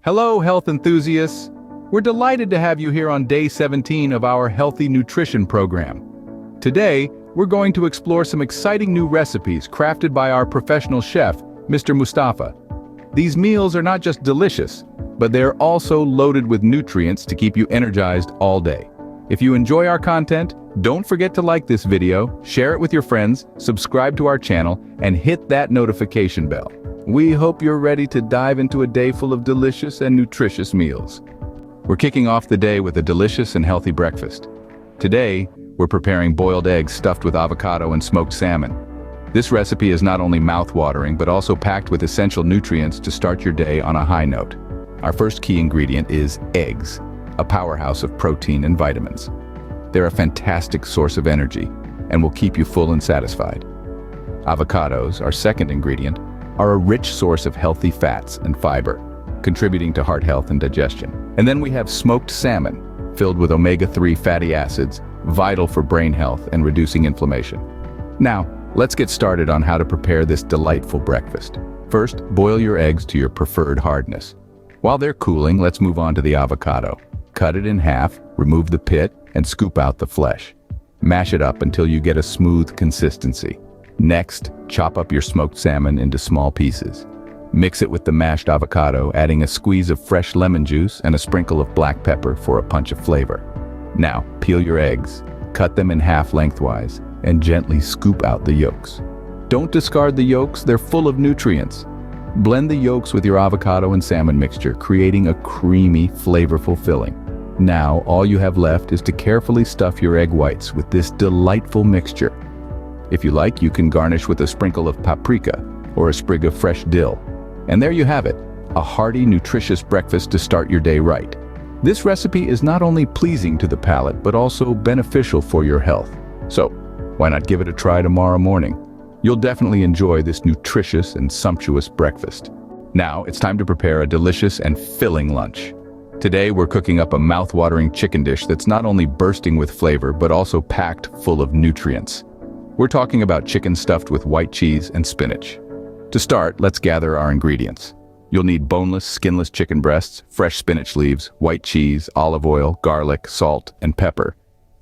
Hello, health enthusiasts. We're delighted to have you here on day 17 of our healthy nutrition program. Today, we're going to explore some exciting new recipes crafted by our professional chef, Mr. Mustafa. These meals are not just delicious, but they're also loaded with nutrients to keep you energized all day. If you enjoy our content, don't forget to like this video, share it with your friends, subscribe to our channel, and hit that notification bell. We hope you're ready to dive into a day full of delicious and nutritious meals. We're kicking off the day with a delicious and healthy breakfast. Today, we're preparing boiled eggs stuffed with avocado and smoked salmon. This recipe is not only mouth-watering, but also packed with essential nutrients to start your day on a high note. Our first key ingredient is eggs, a powerhouse of protein and vitamins. They're a fantastic source of energy and will keep you full and satisfied. Avocados, our second ingredient, are a rich source of healthy fats and fiber, contributing to heart health and digestion. And then we have smoked salmon, filled with omega-3 fatty acids, vital for brain health and reducing inflammation. Now, let's get started on how to prepare this delightful breakfast. First, boil your eggs to your preferred hardness. While they're cooling, let's move on to the avocado. Cut it in half, remove the pit, and scoop out the flesh. Mash it up until you get a smooth consistency. Next, chop up your smoked salmon into small pieces. Mix it with the mashed avocado, adding a squeeze of fresh lemon juice and a sprinkle of black pepper for a punch of flavor. Now, peel your eggs, cut them in half lengthwise, and gently scoop out the yolks. Don't discard the yolks, they're full of nutrients. Blend the yolks with your avocado and salmon mixture, creating a creamy, flavorful filling. Now, all you have left is to carefully stuff your egg whites with this delightful mixture. If you like, you can garnish with a sprinkle of paprika or a sprig of fresh dill. And there you have it, a hearty, nutritious breakfast to start your day right. This recipe is not only pleasing to the palate, but also beneficial for your health. So, why not give it a try tomorrow morning? You'll definitely enjoy this nutritious and sumptuous breakfast. Now, it's time to prepare a delicious and filling lunch. Today, we're cooking up a mouth-watering chicken dish that's not only bursting with flavor, but also packed full of nutrients. We're talking about chicken stuffed with white cheese and spinach. To start, let's gather our ingredients. You'll need boneless, skinless chicken breasts, fresh spinach leaves, white cheese, olive oil, garlic, salt, and pepper.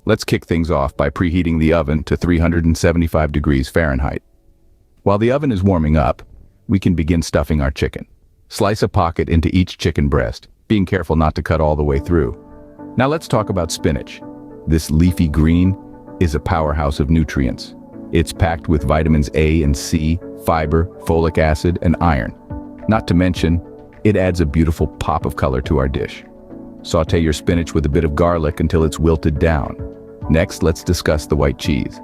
Let's kick things off by preheating the oven to 375 degrees Fahrenheit. While the oven is warming up, we can begin stuffing our chicken. Slice a pocket into each chicken breast, being careful not to cut all the way through. Now let's talk about spinach. This leafy green is a powerhouse of nutrients. It's packed with vitamins A and C, fiber, folic acid, and iron. Not to mention, it adds a beautiful pop of color to our dish. Sauté your spinach with a bit of garlic until it's wilted down. Next, let's discuss the white cheese.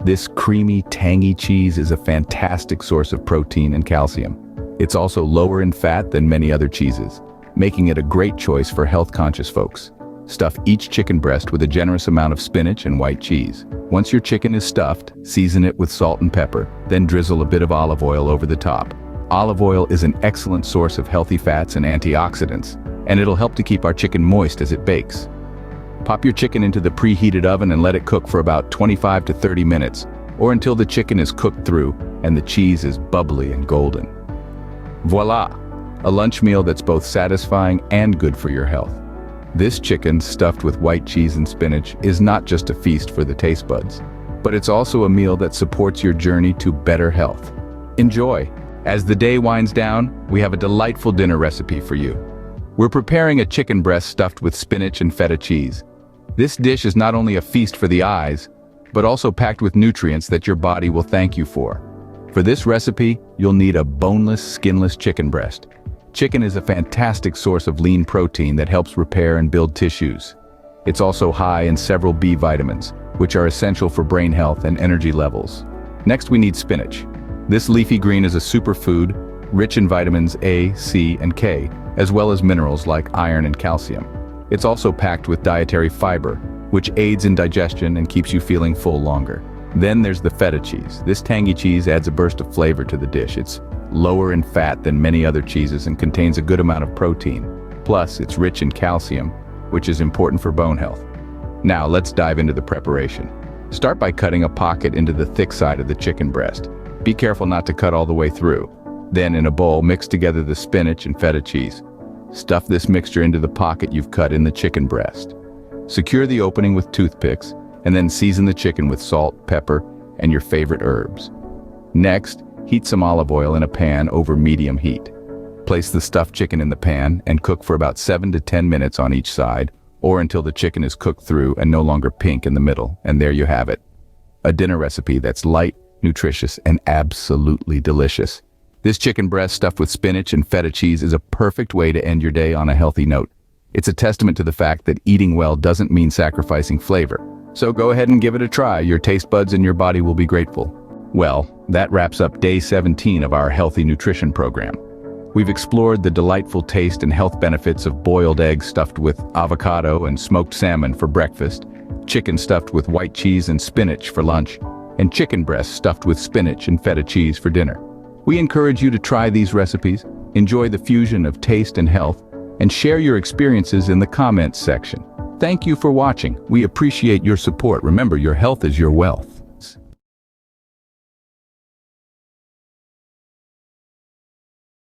This creamy, tangy cheese is a fantastic source of protein and calcium. It's also lower in fat than many other cheeses, making it a great choice for health-conscious folks. Stuff each chicken breast with a generous amount of spinach and white cheese. Once your chicken is stuffed, season it with salt and pepper, then drizzle a bit of olive oil over the top. Olive oil is an excellent source of healthy fats and antioxidants, and it'll help to keep our chicken moist as it bakes. Pop your chicken into the preheated oven and let it cook for about 25 to 30 minutes, or until the chicken is cooked through and the cheese is bubbly and golden. Voila! A lunch meal that's both satisfying and good for your health. This chicken stuffed with white cheese and spinach is not just a feast for the taste buds, but it's also a meal that supports your journey to better health. Enjoy! As the day winds down, we have a delightful dinner recipe for you. We're preparing a chicken breast stuffed with spinach and feta cheese. This dish is not only a feast for the eyes, but also packed with nutrients that your body will thank you for. For this recipe, you'll need a boneless, skinless chicken breast. Chicken is a fantastic source of lean protein that helps repair and build tissues. It's also high in several B vitamins, which are essential for brain health and energy levels. Next, we need spinach. This leafy green is a superfood, rich in vitamins A, C, and K, as well as minerals like iron and calcium. It's also packed with dietary fiber, which aids in digestion and keeps you feeling full longer. Then there's the feta cheese. This tangy cheese adds a burst of flavor to the dish. It's lower in fat than many other cheeses and contains a good amount of protein. Plus, it's rich in calcium, which is important for bone health. Now, let's dive into the preparation. Start by cutting a pocket into the thick side of the chicken breast. Be careful not to cut all the way through. Then, in a bowl, mix together the spinach and feta cheese. Stuff this mixture into the pocket you've cut in the chicken breast. Secure the opening with toothpicks, and then season the chicken with salt, pepper, and your favorite herbs. Next, heat some olive oil in a pan over medium heat. Place the stuffed chicken in the pan and cook for about 7 to 10 minutes on each side, or until the chicken is cooked through and no longer pink in the middle, and there you have it. A dinner recipe that's light, nutritious, and absolutely delicious. This chicken breast stuffed with spinach and feta cheese is a perfect way to end your day on a healthy note. It's a testament to the fact that eating well doesn't mean sacrificing flavor. So go ahead and give it a try. Your taste buds and your body will be grateful. Well, that wraps up day 17 of our healthy nutrition program. We've explored the delightful taste and health benefits of boiled eggs stuffed with avocado and smoked salmon for breakfast, chicken stuffed with white cheese and spinach for lunch, and chicken breast stuffed with spinach and feta cheese for dinner. We encourage you to try these recipes, enjoy the fusion of taste and health, and share your experiences in the comments section. Thank you for watching. We appreciate your support. Remember, your health is your wealth.